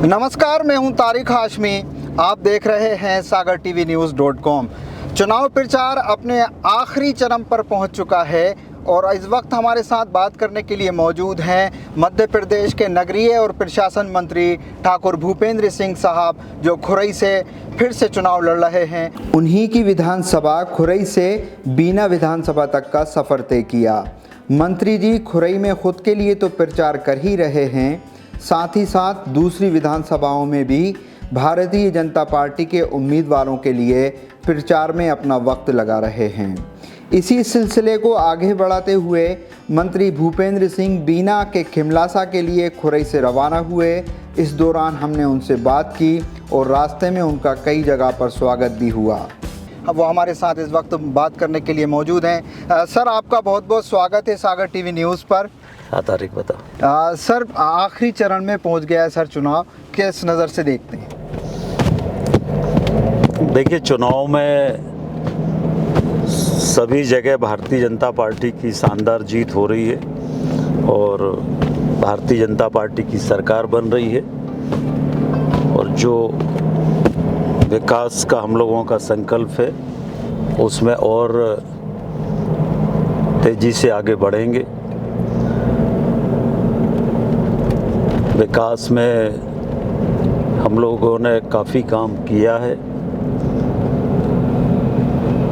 नमस्कार, मैं हूं तारिक हाशमी। आप देख रहे हैं सागर टीवी न्यूज़.com। चुनाव प्रचार अपने आखिरी चरम पर पहुंच चुका है और इस वक्त हमारे साथ बात करने के लिए मौजूद हैं मध्य प्रदेश के नगरीय और प्रशासन मंत्री ठाकुर भूपेंद्र सिंह साहब, जो खुरई से फिर से चुनाव लड़ रहे हैं। उन्हीं की विधानसभा खुरई से बीना विधानसभा तक का सफ़र तय किया। मंत्री जी खुरई में खुद के लिए तो प्रचार कर ही रहे हैं, साथ ही साथ दूसरी विधानसभाओं में भी भारतीय जनता पार्टी के उम्मीदवारों के लिए प्रचार में अपना वक्त लगा रहे हैं। इसी सिलसिले को आगे बढ़ाते हुए मंत्री भूपेंद्र सिंह बीना के खिमलासा के लिए खुरई से रवाना हुए। इस दौरान हमने उनसे बात की और रास्ते में उनका कई जगह पर स्वागत भी हुआ। अब वो हमारे साथ इस वक्त बात करने के लिए मौजूद हैं। सर, आपका बहुत बहुत स्वागत है सागर टीवी न्यूज़ पर। हाँ तारिक, बताओ। सर, आखिरी चरण में पहुंच गया है सर चुनाव, किस नज़र से देखते हैं? देखिए, चुनाव में सभी जगह भारतीय जनता पार्टी की शानदार जीत हो रही है और भारतीय जनता पार्टी की सरकार बन रही है और जो विकास का हम लोगों का संकल्प है उसमें और तेज़ी से आगे बढ़ेंगे। विकास में हम लोगों ने काफ़ी काम किया है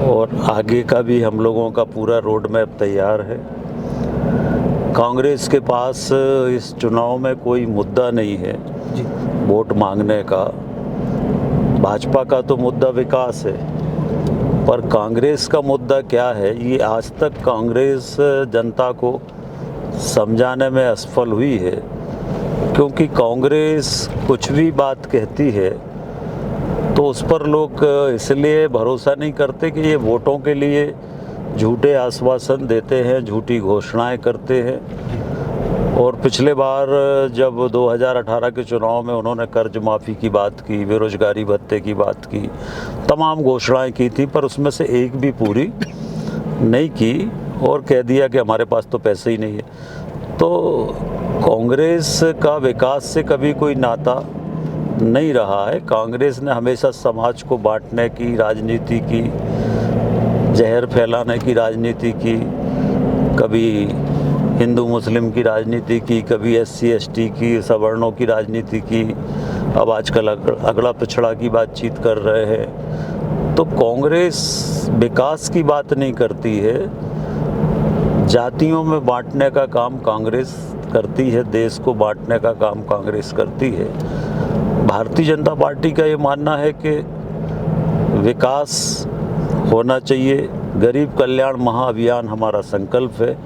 और आगे का भी हम लोगों का पूरा रोड मैप तैयार है। कांग्रेस के पास इस चुनाव में कोई मुद्दा नहीं है जी वोट मांगने का। भाजपा का तो मुद्दा विकास है, पर कांग्रेस का मुद्दा क्या है, ये आज तक कांग्रेस जनता को समझाने में असफल हुई है, क्योंकि कांग्रेस कुछ भी बात कहती है तो उस पर लोग इसलिए भरोसा नहीं करते कि ये वोटों के लिए झूठे आश्वासन देते हैं, झूठी घोषणाएं करते हैं। और पिछले बार जब 2018 के चुनाव में उन्होंने कर्ज माफ़ी की बात की, बेरोजगारी भत्ते की बात की, तमाम घोषणाएं की थी, पर उसमें से एक भी पूरी नहीं की और कह दिया कि हमारे पास तो पैसे ही नहीं है। तो कांग्रेस का विकास से कभी कोई नाता नहीं रहा है। कांग्रेस ने हमेशा समाज को बांटने की राजनीति की, जहर फैलाने की राजनीति की, कभी हिंदू मुस्लिम की राजनीति की, कभी SC ST की, सवर्णों की राजनीति की, अब आजकल अगड़ा पिछड़ा की बातचीत कर रहे हैं। तो कांग्रेस विकास की बात नहीं करती है, जातियों में बांटने का काम कांग्रेस करती है, देश को बांटने का काम कांग्रेस करती है। भारतीय जनता पार्टी का ये मानना है कि विकास होना चाहिए, गरीब कल्याण महाअभियान हमारा संकल्प है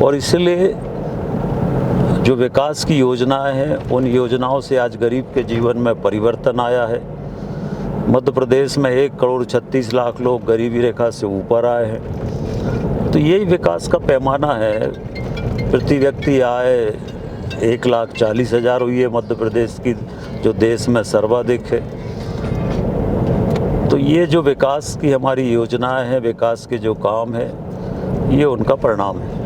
और इसलिए जो विकास की योजनाएं हैं उन योजनाओं से आज गरीब के जीवन में परिवर्तन आया है। मध्य प्रदेश में 1,36,00,000 लोग गरीबी रेखा से ऊपर आए हैं। तो यही विकास का पैमाना है। प्रति व्यक्ति आय 1,40,000 हुई है मध्य प्रदेश की, जो देश में सर्वाधिक है। तो ये जो विकास की हमारी योजनाएं हैं, विकास के जो काम है, ये उनका परिणाम है।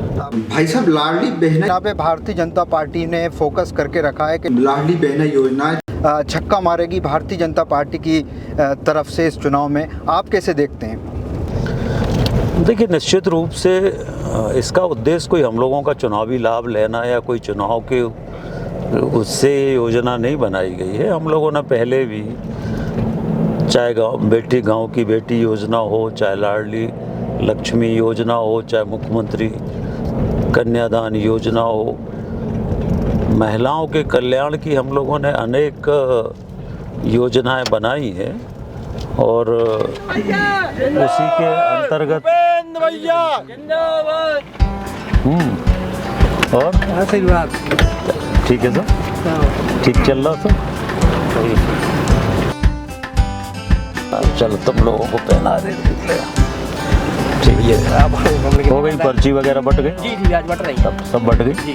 भाई साहब, लाडली बहना यहाँ पे भारतीय जनता पार्टी ने फोकस करके रखा है कि लाडली बहना योजना छक्का मारेगी भारतीय जनता पार्टी की तरफ से इस चुनाव में। आप कैसे देखते हैं? देखिए, निश्चित रूप से इसका उद्देश्य कोई हम लोगों का चुनावी लाभ लेना या कोई चुनाव के उससे योजना नहीं बनाई गई है। हम लोगों ने पहले भी, चाहे गांव की बेटी योजना हो, चाहे लाडली लक्ष्मी योजना हो, चाहे मुख्यमंत्री कन्यादान योजना हो, महिलाओं के कल्याण की हम लोगों ने अनेक योजनाएं बनाई हैं और उसी के अंतर्गत और ठीक है सर, ठीक चल रहा सर। चलो तुम लोगों को पहना दे। ठीक है, हो गई पर्ची वगैरह बट गई? जी आज बट रही, सब बट गई जी।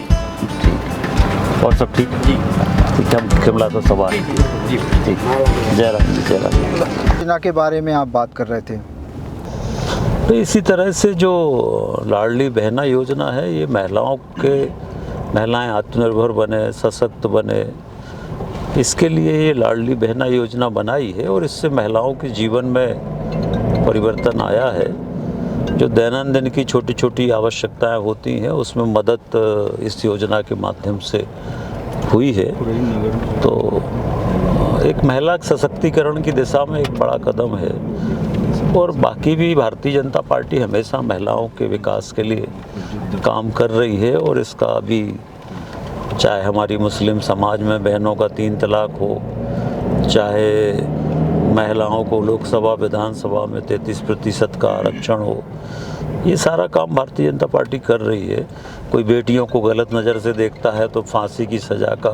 ठीक, और सब ठीक जी? खिमला तो सवाल जी। ठीक, जय राम जी, जय राम। योजना के बारे में आप बात कर रहे थे। तो इसी तरह से जो लाडली बहना योजना है, ये महिलाएं आत्मनिर्भर बने, सशक्त बने, इसके लिए ये लाडली बहना योजना बनाई है और इससे महिलाओं के जीवन में परिवर्तन आया है। जो दैनंदिन की छोटी छोटी आवश्यकताएं होती हैं उसमें मदद इस योजना के माध्यम से हुई है। तो एक महिला सशक्तिकरण की दिशा में एक बड़ा कदम है और बाकी भी भारतीय जनता पार्टी हमेशा महिलाओं के विकास के लिए काम कर रही है और इसका अभी चाहे हमारी मुस्लिम समाज में बहनों का 3 तलाक हो, चाहे महिलाओं को लोकसभा विधानसभा में 33% का आरक्षण हो, ये सारा काम भारतीय जनता पार्टी कर रही है। कोई बेटियों को गलत नज़र से देखता है तो फांसी की सज़ा का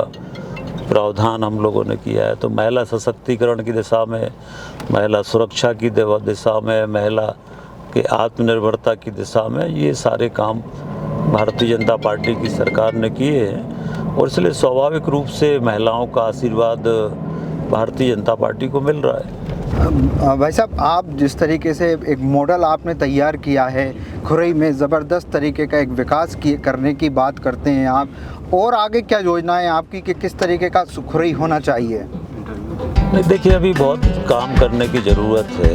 प्रावधान हम लोगों ने किया है। तो महिला सशक्तिकरण की दिशा में, महिला सुरक्षा की दिशा में, महिला के आत्मनिर्भरता की दिशा में ये सारे काम भारतीय जनता पार्टी की सरकार ने किए हैं और इसलिए स्वाभाविक रूप से महिलाओं का आशीर्वाद भारतीय जनता पार्टी को मिल रहा है। भाई साहब, आप जिस तरीके से एक मॉडल आपने तैयार किया है, खुरई में ज़बरदस्त तरीके का एक विकास करने की बात करते हैं आप, और आगे क्या योजनाएं आपकी कि किस तरीके का खुरई होना चाहिए? नहीं, देखिए अभी बहुत काम करने की ज़रूरत है।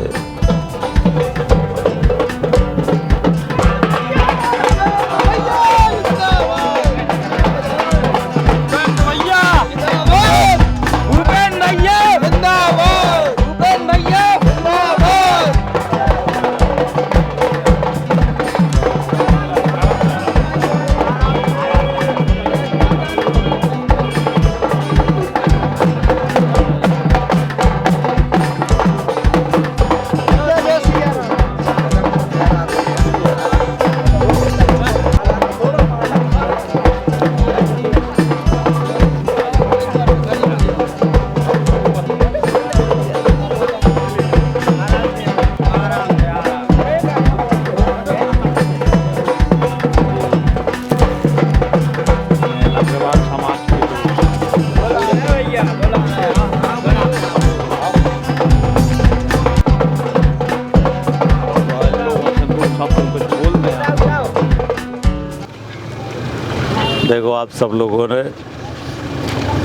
देखो आप सब लोगों ने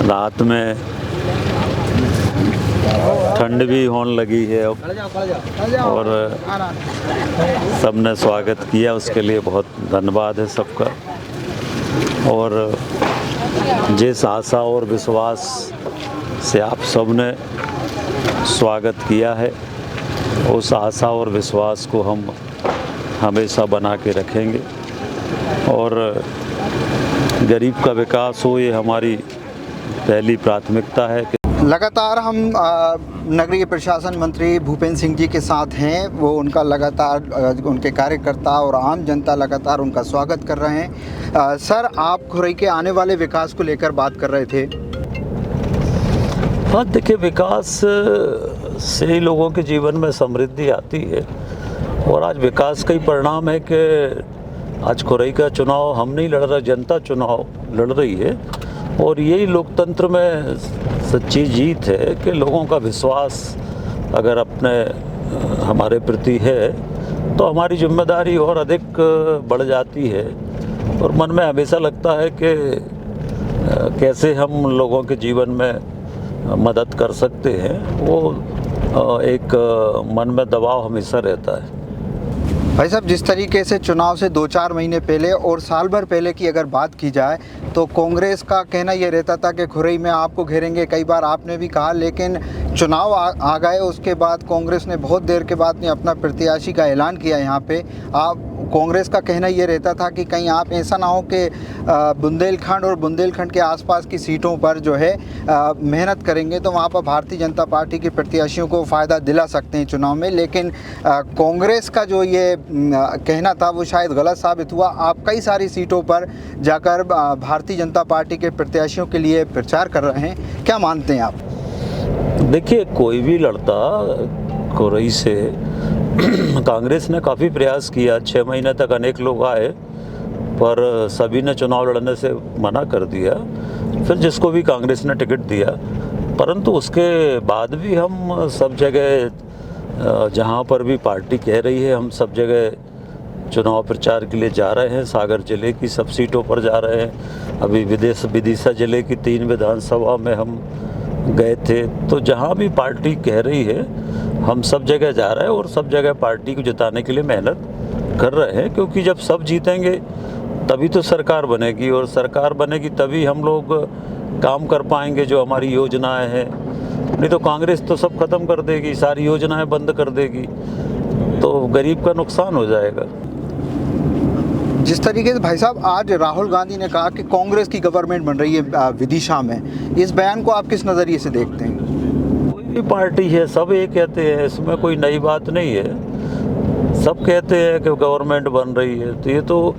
रात में ठंड भी होने लगी है और सबने स्वागत किया, उसके लिए बहुत धन्यवाद है सबका। और जिस आशा और विश्वास से आप सबने स्वागत किया है, उस आशा और विश्वास को हम हमेशा बना के रखेंगे और गरीब का विकास हो, ये हमारी पहली प्राथमिकता है। लगातार हम नगरीय प्रशासन मंत्री भूपेंद्र सिंह जी के साथ हैं। वो उनका लगातार उनके कार्यकर्ता और आम जनता लगातार उनका स्वागत कर रहे हैं। सर, आप खुरई के आने वाले विकास को लेकर बात कर रहे थे। हाँ, देखिए विकास से ही लोगों के जीवन में समृद्धि आती है और आज विकास का ही परिणाम है कि आज खुरई का चुनाव हम नहीं लड़ रहे, जनता चुनाव लड़ रही है और यही लोकतंत्र में सच्ची जीत है कि लोगों का विश्वास अगर अपने हमारे प्रति है तो हमारी जिम्मेदारी और अधिक बढ़ जाती है और मन में हमेशा लगता है कि कैसे हम लोगों के जीवन में मदद कर सकते हैं, वो एक मन में दबाव हमेशा रहता है। भाई साहब, जिस तरीके से चुनाव से 2-4 महीने पहले और साल भर पहले की अगर बात की जाए तो कांग्रेस का कहना ये रहता था कि खुरई में आपको घेरेंगे, कई बार आपने भी कहा, लेकिन चुनाव आ गए उसके बाद कांग्रेस ने बहुत देर के बाद में अपना प्रत्याशी का ऐलान किया। यहाँ पे आप कांग्रेस का कहना ये रहता था कि कहीं आप ऐसा ना हो कि बुंदेलखंड और बुंदेलखंड के आसपास की सीटों पर जो है मेहनत करेंगे तो वहाँ पर भारतीय जनता पार्टी के प्रत्याशियों को फ़ायदा दिला सकते हैं चुनाव में, लेकिन कांग्रेस का जो ये कहना था वो शायद गलत साबित हुआ। आप कई सारी सीटों पर जाकर भारतीय जनता पार्टी के प्रत्याशियों के लिए प्रचार कर रहे हैं, क्या मानते हैं आप? देखिए, कोई भी लड़ता खुरई से कांग्रेस ने काफ़ी प्रयास किया, 6 महीने तक अनेक लोग आए पर सभी ने चुनाव लड़ने से मना कर दिया। फिर जिसको भी कांग्रेस ने टिकट दिया, परंतु उसके बाद भी हम सब जगह जहाँ पर भी पार्टी कह रही है हम सब जगह चुनाव प्रचार के लिए जा रहे हैं। सागर जिले की सब सीटों पर जा रहे हैं। अभी विदिशा जिले की 3 विधानसभा में हम गए थे। तो जहाँ भी पार्टी कह रही है हम सब जगह जा रहे हैं और सब जगह पार्टी को जिताने के लिए मेहनत कर रहे हैं, क्योंकि जब सब जीतेंगे तभी तो सरकार बनेगी, और सरकार बनेगी तभी हम लोग काम कर पाएंगे जो हमारी योजनाएं हैं। नहीं तो कांग्रेस तो सब खत्म कर देगी, सारी योजनाएं बंद कर देगी, तो गरीब का नुकसान हो जाएगा। जिस तरीके से भाई साहब आज राहुल गांधी ने कहा कि कांग्रेस की गवर्नमेंट बन रही है विदिशा में, इस बयान को आप किस नज़रिए से देखते हैं? कोई भी पार्टी है सब ये कहते हैं, इसमें कोई नई बात नहीं है। सब कहते हैं कि गवर्नमेंट बन रही है, तो ये तो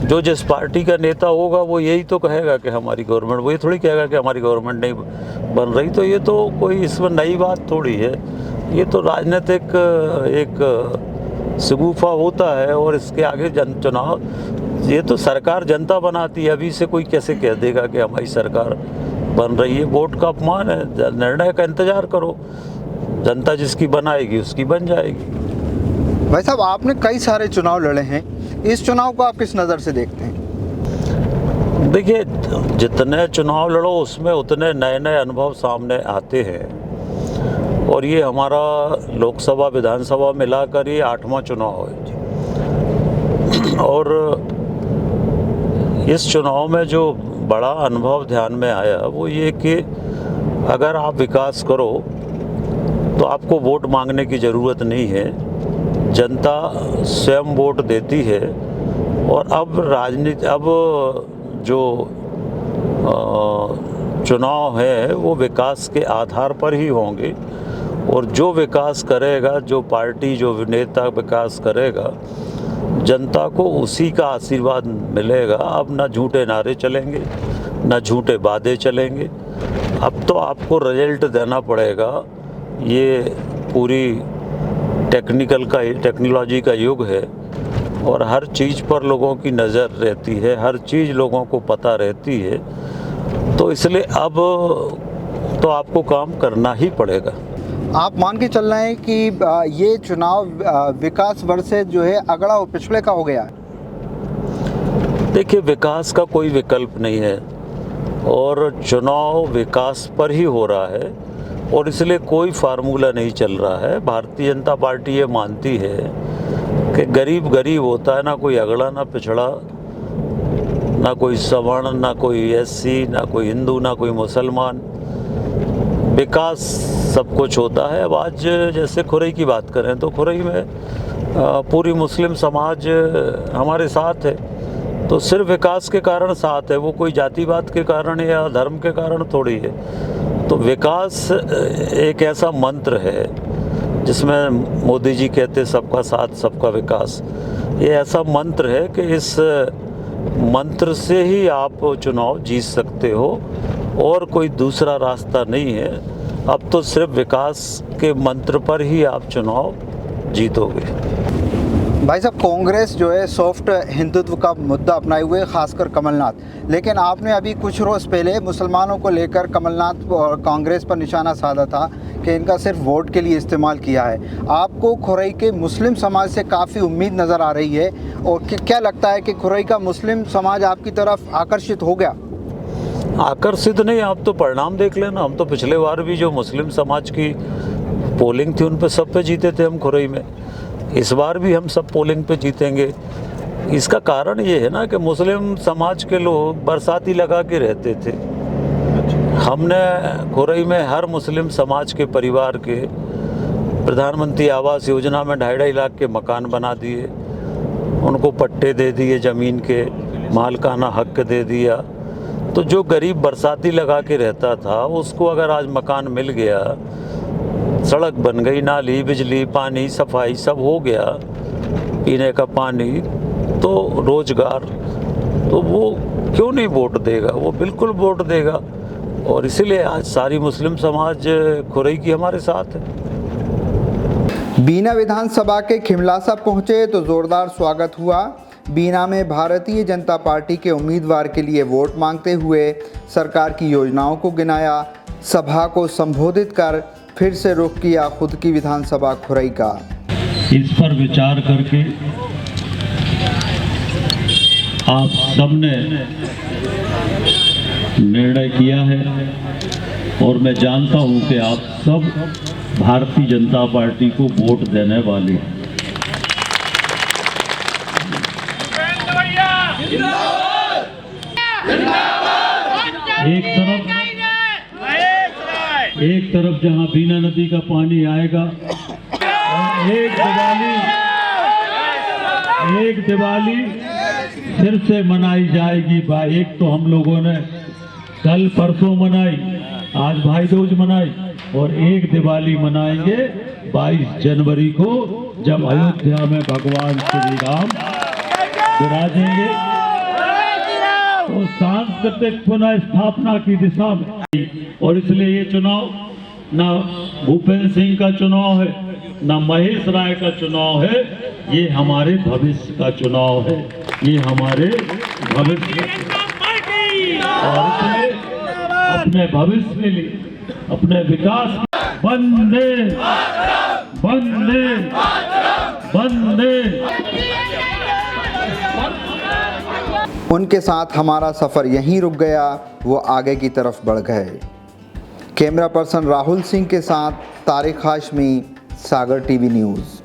जो जिस पार्टी का नेता होगा वो यही तो कहेगा कि हमारी गवर्नमेंट, वो ये थोड़ी कहेगा कि हमारी गवर्नमेंट नहीं बन रही। तो ये तो कोई इसमें नई बात थोड़ी है, ये तो राजनीतिक एक शगुफा होता है। और इसके आगे चुनाव, ये तो सरकार जनता बनाती है, अभी से कोई कैसे कह देगा कि हमारी सरकार बन रही है। वोट का अपमान है, निर्णय का इंतजार करो, जनता जिसकी बनाएगी उसकी बन जाएगी। भाई साहब आपने कई सारे चुनाव लड़े हैं, इस चुनाव को आप किस नज़र से देखते हैं? देखिए, जितने चुनाव लड़ो उसमें उतने नए नए अनुभव सामने आते हैं, और ये हमारा लोकसभा विधानसभा मिलाकर ये 8वां चुनाव है। और इस चुनाव में जो बड़ा अनुभव ध्यान में आया वो ये कि अगर आप विकास करो तो आपको वोट मांगने की ज़रूरत नहीं है, जनता स्वयं वोट देती है। और अब जो चुनाव है वो विकास के आधार पर ही होंगे, और जो विकास करेगा, जो पार्टी जो नेता विकास करेगा, जनता को उसी का आशीर्वाद मिलेगा। अब ना झूठे नारे चलेंगे, ना झूठे वादे चलेंगे। अब तो आपको रिजल्ट देना पड़ेगा। ये पूरी टेक्नोलॉजी का युग है, और हर चीज़ पर लोगों की नज़र रहती है, हर चीज़ लोगों को पता रहती है। तो इसलिए अब तो आपको काम करना ही पड़ेगा। आप मान के चल रहे हैं कि ये चुनाव विकास वर्सेस जो है अगड़ा और पिछड़े का हो गया है? देखिए, विकास का कोई विकल्प नहीं है, और चुनाव विकास पर ही हो रहा है, और इसलिए कोई फार्मूला नहीं चल रहा है। भारतीय जनता पार्टी ये मानती है कि गरीब गरीब होता है, ना कोई अगड़ा ना पिछड़ा, ना कोई सवर्ण, ना कोई एससी, ना कोई हिंदू, ना कोई मुसलमान। विकास सब कुछ होता है। अब आज जैसे खुरई की बात करें तो खुरई में पूरी मुस्लिम समाज हमारे साथ है, तो सिर्फ विकास के कारण साथ है, वो कोई जातिवाद के कारण या धर्म के कारण थोड़ी है। तो विकास एक ऐसा मंत्र है जिसमें मोदी जी कहते सबका साथ सबका विकास। ये ऐसा मंत्र है कि इस मंत्र से ही आप चुनाव जीत सकते हो, और कोई दूसरा रास्ता नहीं है। अब तो सिर्फ विकास के मंत्र पर ही आप चुनाव जीतोगे। भाई साहब कांग्रेस जो है सॉफ्ट हिंदुत्व का मुद्दा अपनाए हुए, खासकर कमलनाथ, लेकिन आपने अभी कुछ रोज़ पहले मुसलमानों को लेकर कमलनाथ और कांग्रेस पर निशाना साधा था कि इनका सिर्फ वोट के लिए इस्तेमाल किया है। आपको खुरई के मुस्लिम समाज से काफ़ी उम्मीद नज़र आ रही है, और क्या लगता है कि खुरई का मुस्लिम समाज आपकी तरफ आकर्षित हो गया? आकर्षित नहीं, आप तो परिणाम देख लेना। हम तो पिछले बार भी जो मुस्लिम समाज की पोलिंग थी उन पे सब पे जीते थे हम खुरई में। इस बार भी हम सब पोलिंग पे जीतेंगे। इसका कारण ये है ना कि मुस्लिम समाज के लोग बरसाती लगा के रहते थे। हमने खुरई में हर मुस्लिम समाज के परिवार के प्रधानमंत्री आवास योजना में 2.5 लाख के मकान बना दिए, उनको पट्टे दे दिए, ज़मीन के मालिकाना हक दे दिया। तो जो गरीब बरसाती लगा के रहता था उसको अगर आज मकान मिल गया, सड़क बन गई, नाली, बिजली, पानी, सफाई सब हो गया, पीने का पानी, तो रोजगार, तो वो क्यों नहीं वोट देगा? वो बिल्कुल वोट देगा। और इसीलिए आज सारी मुस्लिम समाज खुरई की हमारे साथ है। बीना विधानसभा के खिमलासा पहुंचे तो जोरदार स्वागत हुआ। बीना में भारतीय जनता पार्टी के उम्मीदवार के लिए वोट मांगते हुए सरकार की योजनाओं को गिनाया। सभा को संबोधित कर फिर से रुख किया खुद की विधानसभा खुरई का। इस पर विचार करके आप सबने निर्णय किया है और मैं जानता हूं कि आप सब भारतीय जनता पार्टी को वोट देने वाले हैं। एक तरफ जहां बीना नदी का पानी आएगा और एक दिवाली फिर से मनाई जाएगी। एक तो हम लोगों ने कल परसों मनाई, आज भाई दूज मनाई, और एक दिवाली मनाएंगे 22 जनवरी को, जब अयोध्या में भगवान श्री राम विराजेंगे। तो सांस्कृतिक पुनः स्थापना की दिशा में, और इसलिए ये चुनाव ना भूपेंद्र सिंह का चुनाव है, ना महेश राय का चुनाव है, ये हमारे भविष्य का चुनाव है, ये हमारे भविष्य, और इसलिए अपने भविष्य के लिए, अपने विकास, वंदे वंदे वंदे। उनके साथ हमारा सफ़र यहीं रुक गया, वो आगे की तरफ बढ़ गए। कैमरा पर्सन राहुल सिंह के साथ तारिक हाशमी, सागर टीवी न्यूज़।